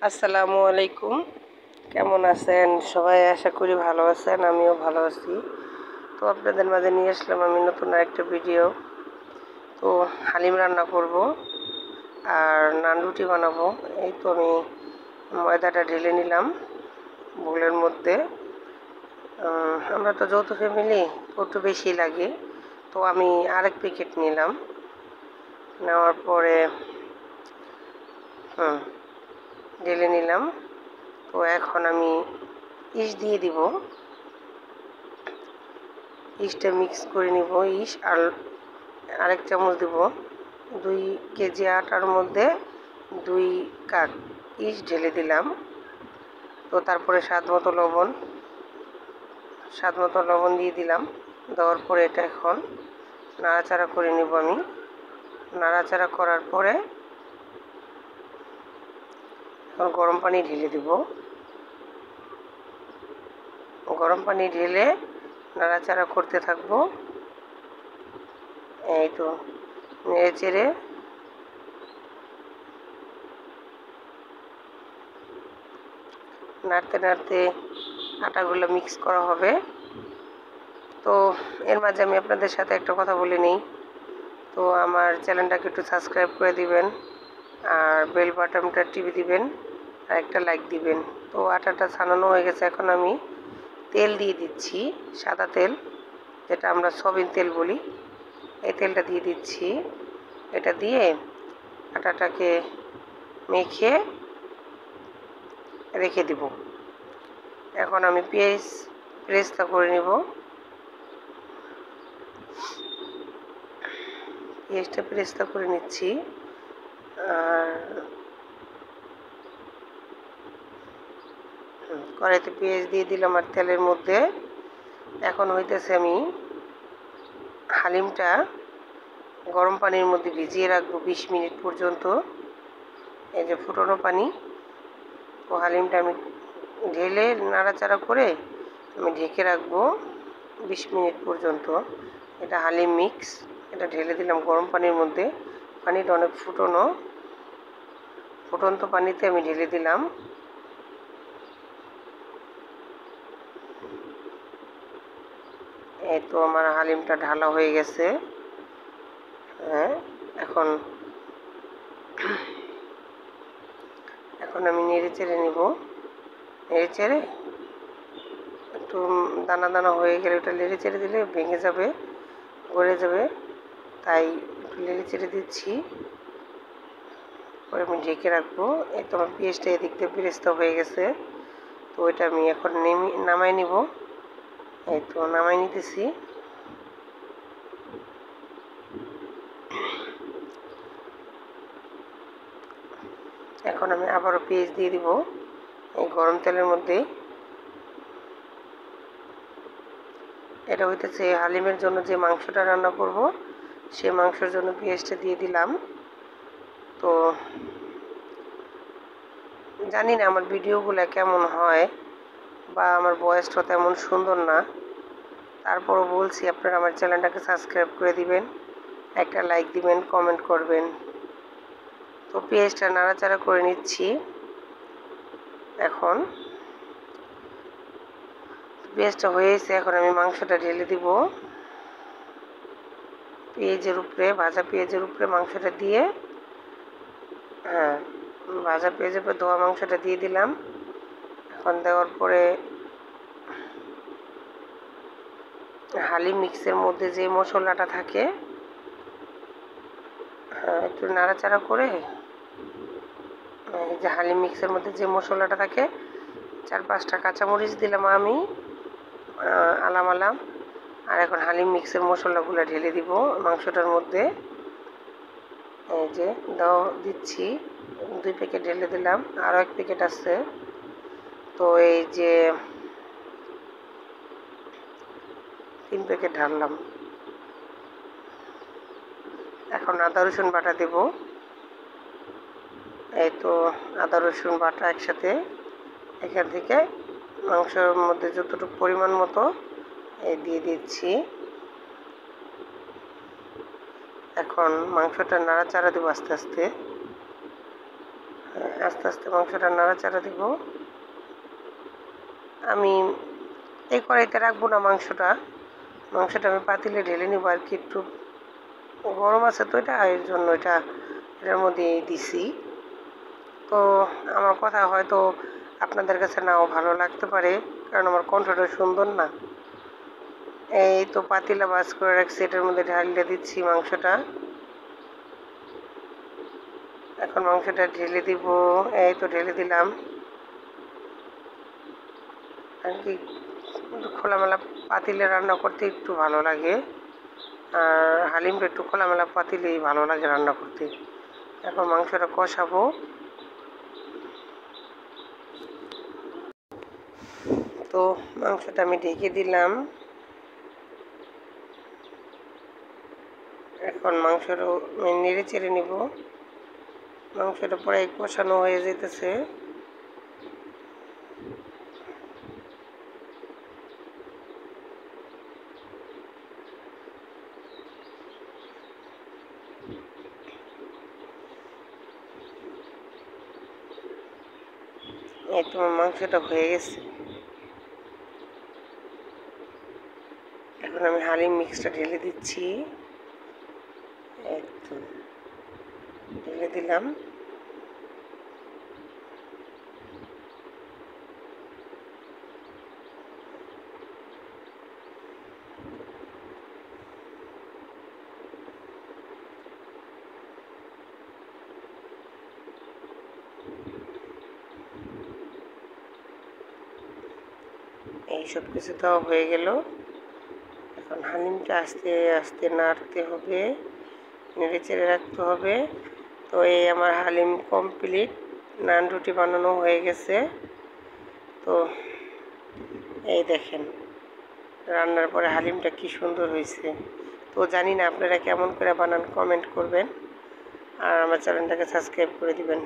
আসসালামু আলাইকুম। কেমন আছেন সবাই? আশা করি ভালো আছেন, আমিও ভালো আছি। তো আপনাদের মাঝে নিয়ে আসলাম আমি নতুন আরেকটা ভিডিও। তো হালিম রান্না করব আর নান রুটি বানাবো। এই তো আমি ময়দাটা ঢেলে নিলাম বোলের মধ্যে। আমরা তো যৌথ ফ্যামিলি, একটু বেশি লাগে, তো আমি আরেক প্যাকেট নিলাম। নেওয়ার পরে ঢেলে নিলাম। তো এখন আমি ইস্ট দিয়ে দিব। ইস্টটা মিক্স করে নিব। ইস্ট আর আরেক চামচ দিব। 2 কেজি আটার মধ্যে 2 কাপ ইস্ট ঢেলে দিলাম। তো তারপরে স্বাদ মতো লবণ দিয়ে দিলাম। দেওয়ার পরে এটা এখন নাড়াচাড়া করে নিব আমি। নাড়াচাড়া করার পরে এখন গরম পানি ঢেলে দিব। গরম পানি ঢেলে নাড়াচাড়া করতে থাকবো। এই তো নেড়ে চেড়ে নাড়তে নাড়তে আটাগুলো মিক্স করা হবে। তো এর মাঝে আমি আপনাদের সাথে একটা কথা বলে নিই। তো আমার চ্যানেলটাকে একটু সাবস্ক্রাইব করে দিবেন আর বেল বাটনটা টিপে দিবেন আর একটা লাইক দিবেন। তো আটাটা ছানানো হয়ে গেছে, এখন আমি তেল দিয়ে দিচ্ছি, সাদা তেল, যেটা আমরা সয়াবিন তেল বলি। এই তেলটা দিয়ে দিচ্ছি। এটা দিয়ে আটাটাকে মেখে রেখে দিব। এখন আমি পেস্টটা করে নিব। পেস্টটা করে নিচ্ছি। আর কড়াইতে পেঁয়াজ দিয়ে দিলাম আর তেলের মধ্যে। এখন হইতেছে আমি হালিমটা গরম পানির মধ্যে ভিজিয়ে রাখবো 20 মিনিট পর্যন্ত। এই যে ফুটানো পানি। তো হালিমটা আমি ঢেলে নাড়াচাড়া করে আমি ঢেকে রাখবো 20 মিনিট পর্যন্ত। এটা হালিম মিক্স। এটা ঢেলে দিলাম গরম পানির মধ্যে। পানিটা অনেক ফুটন্ত পানিতে আমি ঢেলে দিলাম। এই তো আমার হালিমটা ঢালা হয়ে গেছে। এখন আমি নেড়ে চেড়ে নিব। নেড়ে চেড়ে একটু দানা দানা হয়ে গেলে ওটা নেড়ে চেড়ে দিলে ভেঙে যাবে, গলে যাবে, তাই একটু নেড়ে চেড়ে দিচ্ছি। পরে আমি ঢেকে রাখবো। এই তো আমার পেঁয়াজটা এদিক দিয়ে বেরেস্তা হয়ে গেছে। তো ওইটা আমি এখন নামাই নিব। এই তো নামাই নিতেছি। এখন আমি আবারও পেঁয়াজ দিয়ে দিব এই গরম তেলের মধ্যে। এটা হইতেছে হালিমের জন্য যে মাংসটা রান্না করব, সেই মাংসের জন্য পেঁয়াজটা দিয়ে দিলাম। তো জানি না আমার ভিডিওগুলো কেমন হয়, বা আমার ভয়েসটা তেমন সুন্দর না। তারপরও বলছি, আপনারা আমার চ্যানেলটাকে সাবস্ক্রাইব করে দিবেন, একটা লাইক দিবেন, কমেন্ট করবেন। তো পেঁয়াজটা নাড়াচাড়া করে নিচ্ছি। এখন পেঁয়াজটা হয়েছে, এখন আমি মাংসটা ঢেলে দিব। ভাজা পেঁয়াজের উপরে মাংসটা দিয়ে, ভাজা পেঁয়াজের উপরে ধোয়া মাংসটা দিয়ে দিলাম। এখন দেওয়ার পরে হালিম মিক্সের মধ্যে যে মশলাটা থাকে, একটু নাড়াচাড়া করে, এই যে হালিম মিক্সের মধ্যে যে মশলাটা থাকে, 4-5টা কাঁচামরিচ দিলাম আমি আলাম। আর এখন হালিম মিক্সের মশলাগুলো ঢেলে দিব মাংসটার মধ্যে। এই যে দিচ্ছি, 2 প্যাকেট ঢেলে দিলাম, আরও 1 প্যাকেট আছে। তো এই যে 3 প্যাকেট ঢাললাম। এখন আদা রসুন বাটা দেব। এই তো আদা রসুন বাটা একসাথে এখান থেকে মাংসের মধ্যে যতটুকু পরিমাণ মতো দিয়ে দিচ্ছি। এখন মাংসটা নাড়াচাড়া দেবো আস্তে আস্তে। আস্তে আস্তে মাংসটা নাড়াচাড়া দিব। আমি এই কড়াইতে রাখবো না মাংসটা আমি পাতিলে ঢেলে নিব আর কি। একটু গরম আছে তো এটা, এর জন্য এটার মধ্যে দিছি। তো আমার কথা হয়তো আপনাদের কাছে নাও ভালো লাগতে পারে, কারণ আমার কণ্ঠটা সুন্দর না। এই তো পাতিলা বাস করে রাখছি, এটার মধ্যে ঢালিয়ে দিচ্ছি মাংসটা। এখন মাংসটা ঢেলে দিব। এই তো ঢেলে দিলাম। আর কি খোলামেলা পাতিলে রান্না করতে একটু ভালো লাগে, আর হালিমটা একটু খোলামেলা পাতিলেই ভালো লাগে রান্না করতে। এখন মাংসটা কষাবো। তো মাংসটা আমি ঢেকে দিলাম। এখন মাংসটা নেড়ে চেড়ে নিব। মাংসটা প্রায় কষানো হয়ে যেতেছে। এই তো মাংসটা হয়ে গেছে। এখন আমি হালিম মিক্সটা ঢেলে দিচ্ছি। এই তো ঢেলে দিলাম। এই সব কিছু দেওয়া হয়ে গেল। এখন হালিমটা আস্তে আস্তে নাড়তে হবে, নেড়ে চেড়ে রাখতে হবে। তো এই আমার হালিম কমপ্লিট, নান রুটি বানানো হয়ে গেছে। তো এই দেখেন রান্নার পরে হালিমটা কি সুন্দর হয়েছে। তো জানি না আপনারা কেমন করে বানান, কমেন্ট করবেন আর আমার চ্যানেলটাকে সাবস্ক্রাইব করে দিবেন।